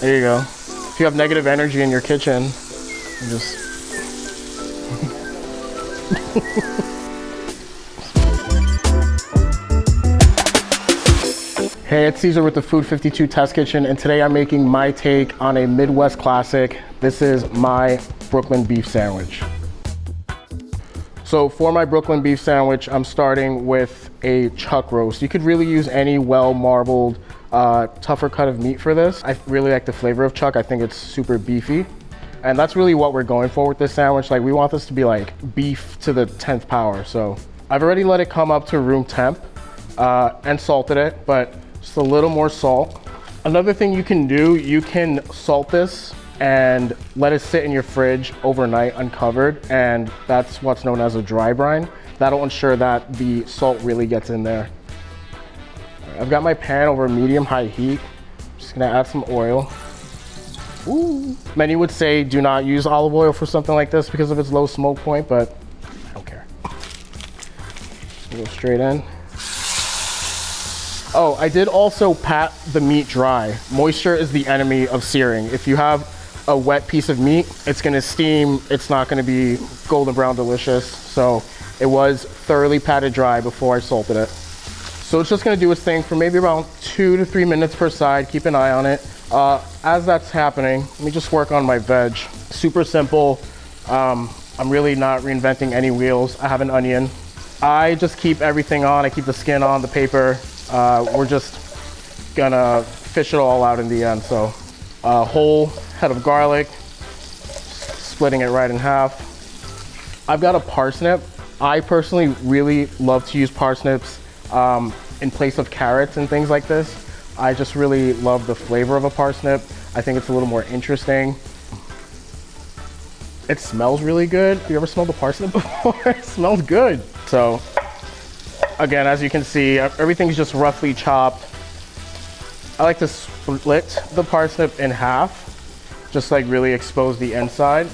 There you go. If you have negative energy in your kitchen, you just... Hey, it's Cesar with the Food52 Test Kitchen, and today I'm making my take on a Midwest classic. This is my Brooklyn beef sandwich. So for my Brooklyn beef sandwich, I'm starting with a chuck roast. You could really use any well-marbled, tougher cut of meat for this. I really like the flavor of chuck. I think it's super beefy. And that's really what we're going for with this sandwich. Like, we want this to be like beef to the 10th power. So I've already let it come up to room temp and salted it, but just a little more salt. Another thing you can do, you can salt this and let it sit in your fridge overnight uncovered, and that's what's known as a dry brine. That'll ensure that the salt really gets in there. I've got my pan over medium-high heat. Just gonna add some oil. Ooh. Many would say do not use olive oil for something like this because of its low smoke point, but I don't care. Go straight in. Oh, I did also pat the meat dry. Moisture is the enemy of searing. If you have a wet piece of meat, it's gonna steam. It's not gonna be golden brown delicious. So it was thoroughly patted dry before I salted it. So it's just gonna do its thing for maybe around 2 to 3 minutes per side. Keep an eye on it. As that's happening, let me just work on my veg. Super simple. I'm really not reinventing any wheels. I have an onion. I just keep everything on. I keep the skin on, the paper. We're just gonna fish it all out in the end. So a whole head of garlic, splitting it right in half. I've got a parsnip. I personally really love to use parsnips in place of carrots and things like this. I just really love the flavor of a parsnip. I think it's a little more interesting. It smells really good. Have you ever smelled a parsnip before? It smells good. So again, as you can see, everything's just roughly chopped. I like to split the parsnip in half, just like really expose the inside.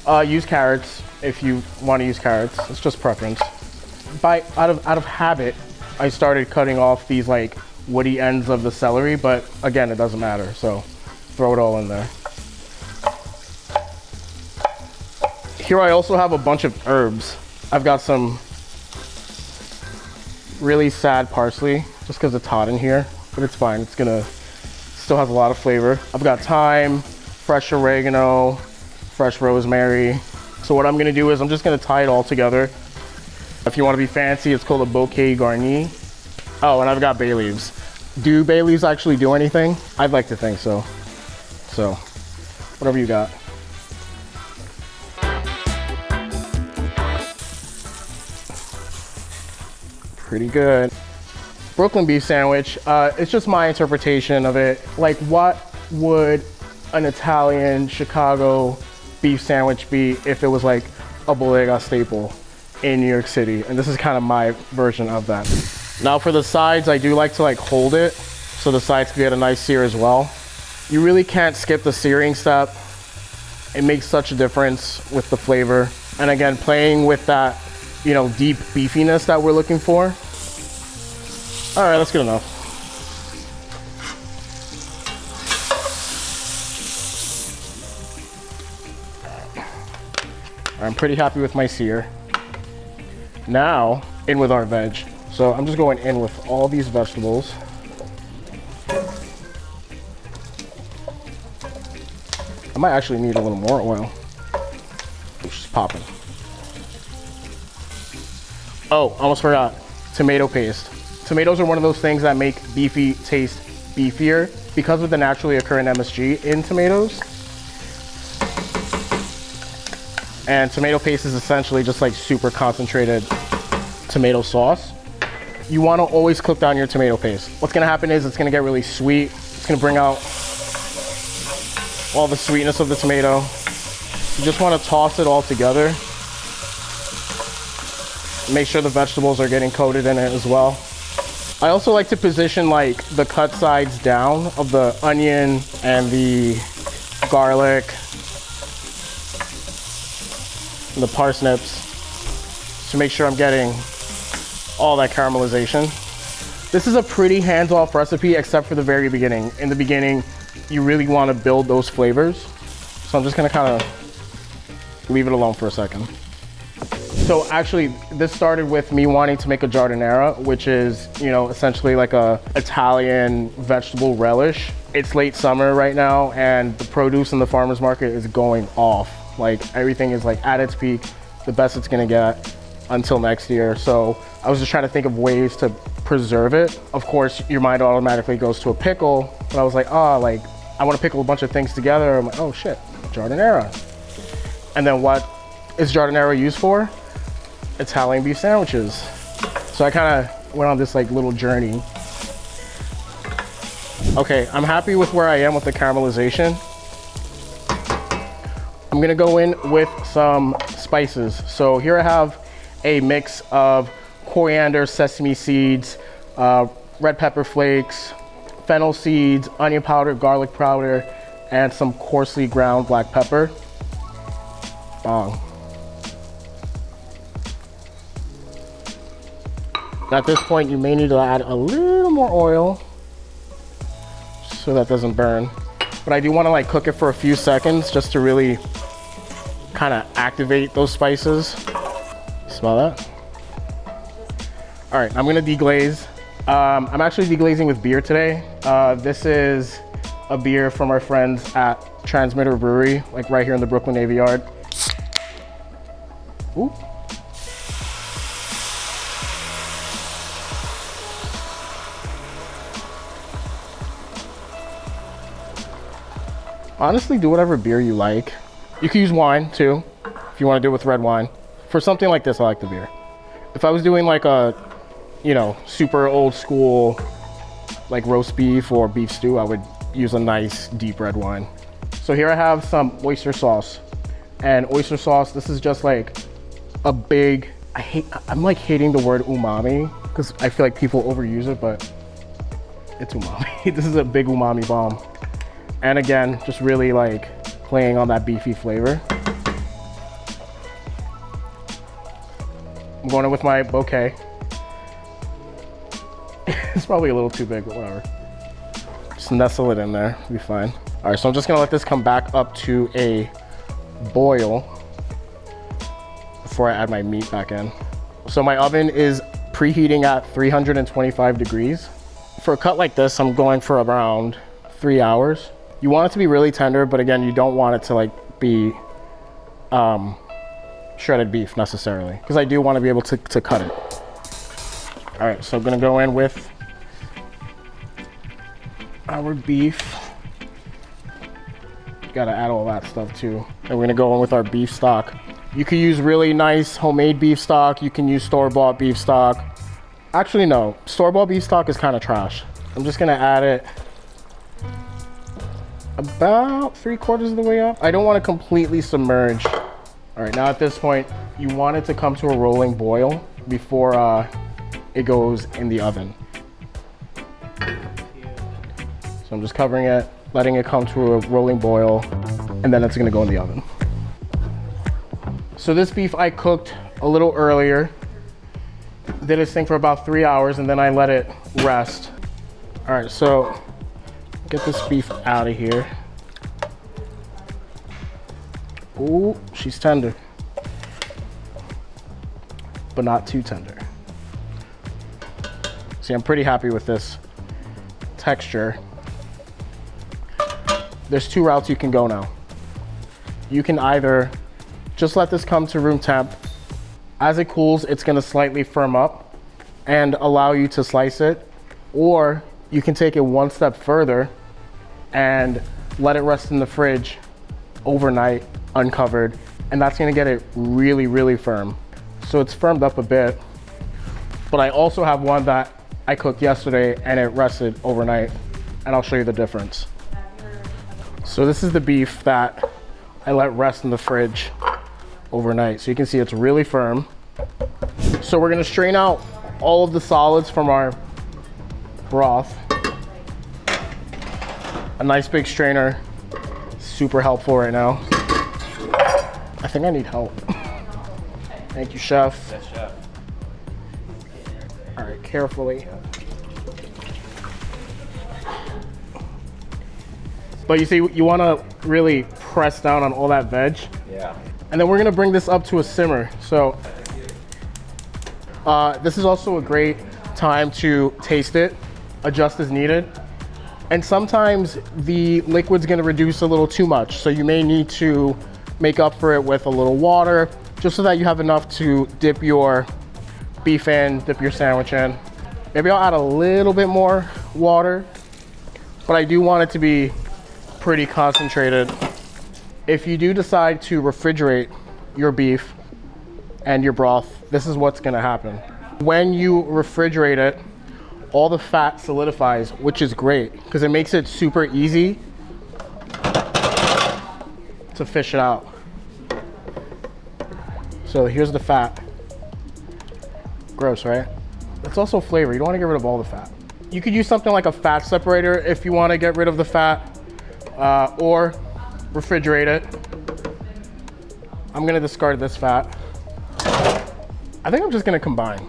Use carrots if you want to use carrots. It's just preference. Out of habit, I started cutting off these like woody ends of the celery, but again, it doesn't matter. So throw it all in there. Here I also have a bunch of herbs. I've got some really sad parsley, just because it's hot in here, but it's fine. It's gonna, still has a lot of flavor. I've got thyme, fresh oregano, fresh rosemary. So what I'm gonna do is I'm just gonna tie it all together. If you wanna be fancy, it's called a bouquet garni. Oh, and I've got bay leaves. Do bay leaves actually do anything? I'd like to think so. So, whatever you got. Pretty good. Brooklyn beef sandwich, it's just my interpretation of it. Like, what would an Italian Chicago beef sandwich be if it was like a bodega staple in New York City? And this is kind of my version of that. Now for the sides, I do like to like hold it so the sides can get a nice sear as well. You really can't skip the searing step. It makes such a difference with the flavor. And again, playing with that, you know, deep beefiness that we're looking for. All right, that's good enough. I'm pretty happy with my sear. Now, in with our veg. So I'm just going in with all these vegetables. I might actually need a little more oil. It's just popping. Oh, almost forgot. Tomato paste. Tomatoes are one of those things that make beefy taste beefier because of the naturally occurring MSG in tomatoes. And tomato paste is essentially just like super concentrated tomato sauce. You want to always cook down your tomato paste. What's going to happen is it's going to get really sweet. It's going to bring out all the sweetness of the tomato. You just want to toss it all together. Make sure the vegetables are getting coated in it as well. I also like to position like the cut sides down of the onion and the garlic and the parsnips to make sure I'm getting all that caramelization. This is a pretty hands-off recipe except for the very beginning. In the beginning, you really want to build those flavors. So I'm just gonna kind of leave it alone for a second. So actually, this started with me wanting to make a giardiniera, which is, you know, essentially like a Italian vegetable relish. It's late summer right now, and the produce in the farmer's market is going off. Like, everything is like at its peak, the best it's gonna get until next year. So I was just trying to think of ways to preserve it. Of course, your mind automatically goes to a pickle, but I was like, oh, like, I want to pickle a bunch of things together. I'm like, oh shit, giardiniera. And then what is giardiniera used for? Italian beef sandwiches. So I kind of went on this like little journey. Okay, I'm happy with where I am with the caramelization. I'm gonna go in with some spices. So here I have a mix of coriander, sesame seeds, red pepper flakes, fennel seeds, onion powder, garlic powder, and some coarsely ground black pepper. At this point, you may need to add a little more oil so that doesn't burn. But I do want to like cook it for a few seconds just to really kind of activate those spices. Smell that? All right, I'm gonna deglaze. I'm actually deglazing with beer today. This is a beer from our friends at Transmitter Brewery, like right here in the Brooklyn Navy Yard. Ooh. Honestly, do whatever beer you like. You can use wine too, if you want to do it with red wine. For something like this, I like the beer. If I was doing like a, you know, super old school, like roast beef or beef stew, I would use a nice deep red wine. So here I have some oyster sauce. And oyster sauce, this is just like a big, I'm like hating the word umami because I feel like people overuse it, but it's umami. This is a big umami bomb. And again, just really like playing on that beefy flavor. I'm going in with my bouquet. It's probably a little too big, but whatever. Just nestle it in there, it'll be fine. All right, so I'm just gonna let this come back up to a boil before I add my meat back in. So my oven is preheating at 325 degrees. For a cut like this, I'm going for around 3 hours. You want it to be really tender, but again, you don't want it to like be shredded beef necessarily, because I do want to be able to cut it. All right, so I'm gonna go in with our beef. Gotta add all that stuff too. And we're gonna go in with our beef stock. You can use really nice homemade beef stock. You can use store-bought beef stock. Actually, no, store-bought beef stock is kind of trash. I'm just gonna add it about 3/4 of the way up. I don't want to completely submerge. All right, now at this point, you want it to come to a rolling boil before it goes in the oven. So I'm just covering it, letting it come to a rolling boil, and then it's gonna go in the oven. So this beef I cooked a little earlier, did its thing for about 3 hours, and then I let it rest. All right, so get this beef out of here. Ooh, she's tender, but not too tender. See, I'm pretty happy with this texture. There's two routes you can go now. You can either just let this come to room temp. As it cools, it's gonna slightly firm up and allow you to slice it. Or you can take it one step further and let it rest in the fridge overnight, uncovered, and that's gonna get it really, really firm. So it's firmed up a bit, but I also have one that I cooked yesterday and it rested overnight, and I'll show you the difference. So this is the beef that I let rest in the fridge overnight. So you can see it's really firm. So we're gonna strain out all of the solids from our broth. A nice big strainer, super helpful right now. I think I need help. Thank you, chef. Yes, chef. All right, carefully But you see, you want to really press down on all that veg. Yeah. And then we're gonna bring this up to a simmer. So this is also a great time to taste it, adjust as needed. And sometimes the liquid's gonna reduce a little too much. So you may need to make up for it with a little water, just so that you have enough to dip your beef in, dip your sandwich in. Maybe I'll add a little bit more water, but I do want it to be pretty concentrated. If you do decide to refrigerate your beef and your broth, this is what's gonna happen. When you refrigerate it, all the fat solidifies, which is great because it makes it super easy to fish it out. So here's the fat. Gross, right? It's also flavor. You don't want to get rid of all the fat. You could use something like a fat separator if you want to get rid of the fat, or refrigerate it. I'm gonna discard this fat. I think I'm just gonna combine.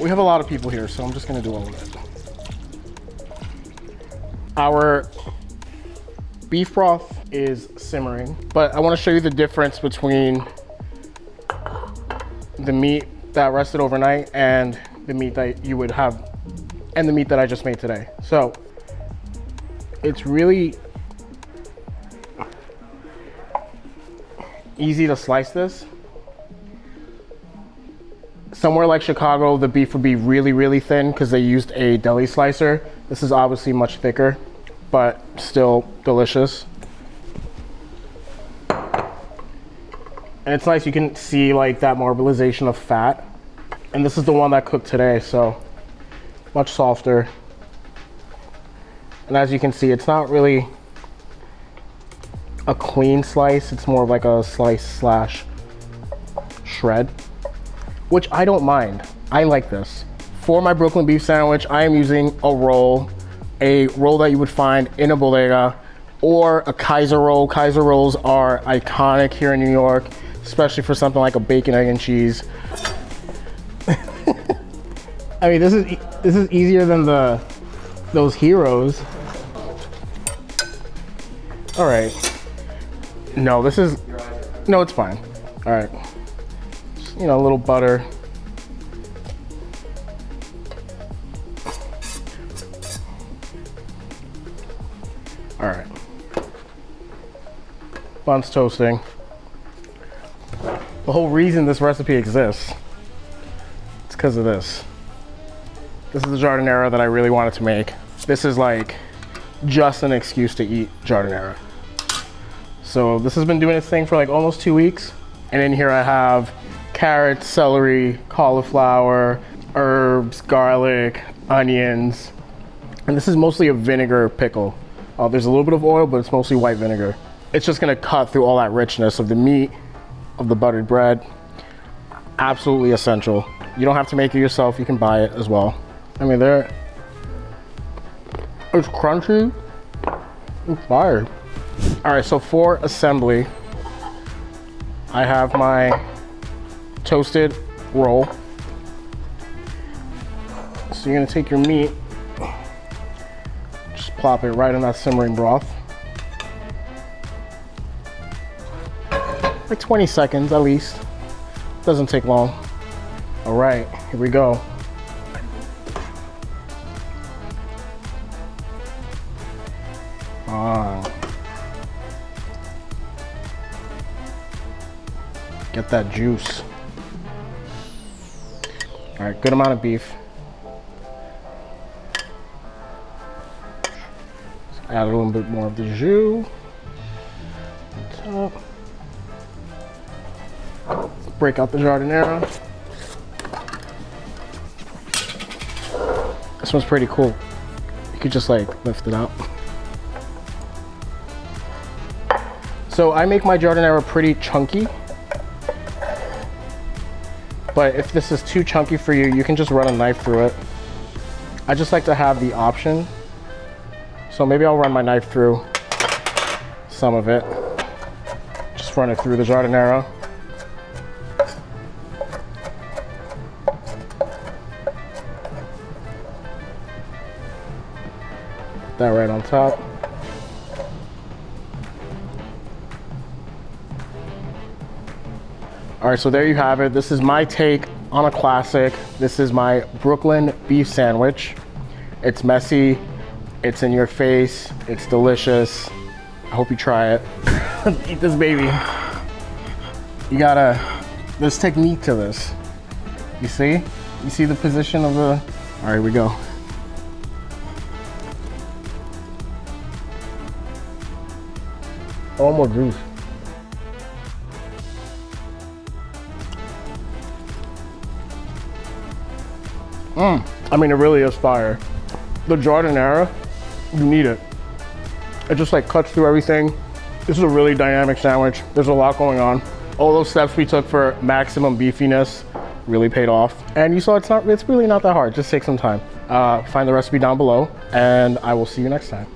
We have a lot of people here, so I'm just gonna do all of it. Our beef broth is simmering, but I wanna show you the difference between the meat that rested overnight and the meat that you would have, and the meat that I just made today. So it's really easy to slice this. Somewhere like Chicago, the beef would be really, really thin because they used a deli slicer. This is obviously much thicker, but still delicious. And it's nice, you can see like that marbleization of fat. And this is the one that cooked today, so much softer. And as you can see, it's not really a clean slice. It's more of like a slice slash shred, which I don't mind. I like this. For my Brooklyn beef sandwich, I am using a roll that you would find in a bodega, or a Kaiser roll. Kaiser rolls are iconic here in New York, especially for something like a bacon, egg, and cheese. I mean, this is easier than those heroes. All right. No, no, it's fine. All right. Just, a little butter. All right. Bun's toasting. The whole reason this recipe exists, it's because of this. This is the giardiniera that I really wanted to make. This is like just an excuse to eat giardiniera. So this has been doing its thing for like almost 2 weeks. And in here I have carrots, celery, cauliflower, herbs, garlic, onions. And this is mostly a vinegar pickle. There's a little bit of oil, but it's mostly white vinegar. It's just gonna cut through all that richness of the meat, of the buttered bread. Absolutely essential. You don't have to make it yourself, you can buy it as well. I mean, it's crunchy, it's fire. All right, so for assembly, I have my toasted roll. So you're gonna take your meat, just plop it right in that simmering broth. Like 20 seconds at least. Doesn't take long. All right, here we go. Get that juice. All right, good amount of beef. Just add a little bit more of the jus on top. Break out the giardiniera. This one's pretty cool. You could just like lift it out. So I make my giardiniera pretty chunky. But if this is too chunky for you, you can just run a knife through it. I just like to have the option. So maybe I'll run my knife through some of it. Just run it through the giardiniera. that right on top. All right, so there you have it. This is my take on a classic. This is my Brooklyn beef sandwich. It's messy, it's in your face, it's delicious. I hope you try it. Eat this baby. There's technique to this. You see? You see the position of the, all right, here we go. Oh, more juice. I mean, it really is fire. The Giardiniera, you need it. It just like cuts through everything. This is a really dynamic sandwich. There's a lot going on. All those steps we took for maximum beefiness really paid off. And you saw it's really not that hard. Just take some time. Find the recipe down below, and I will see you next time.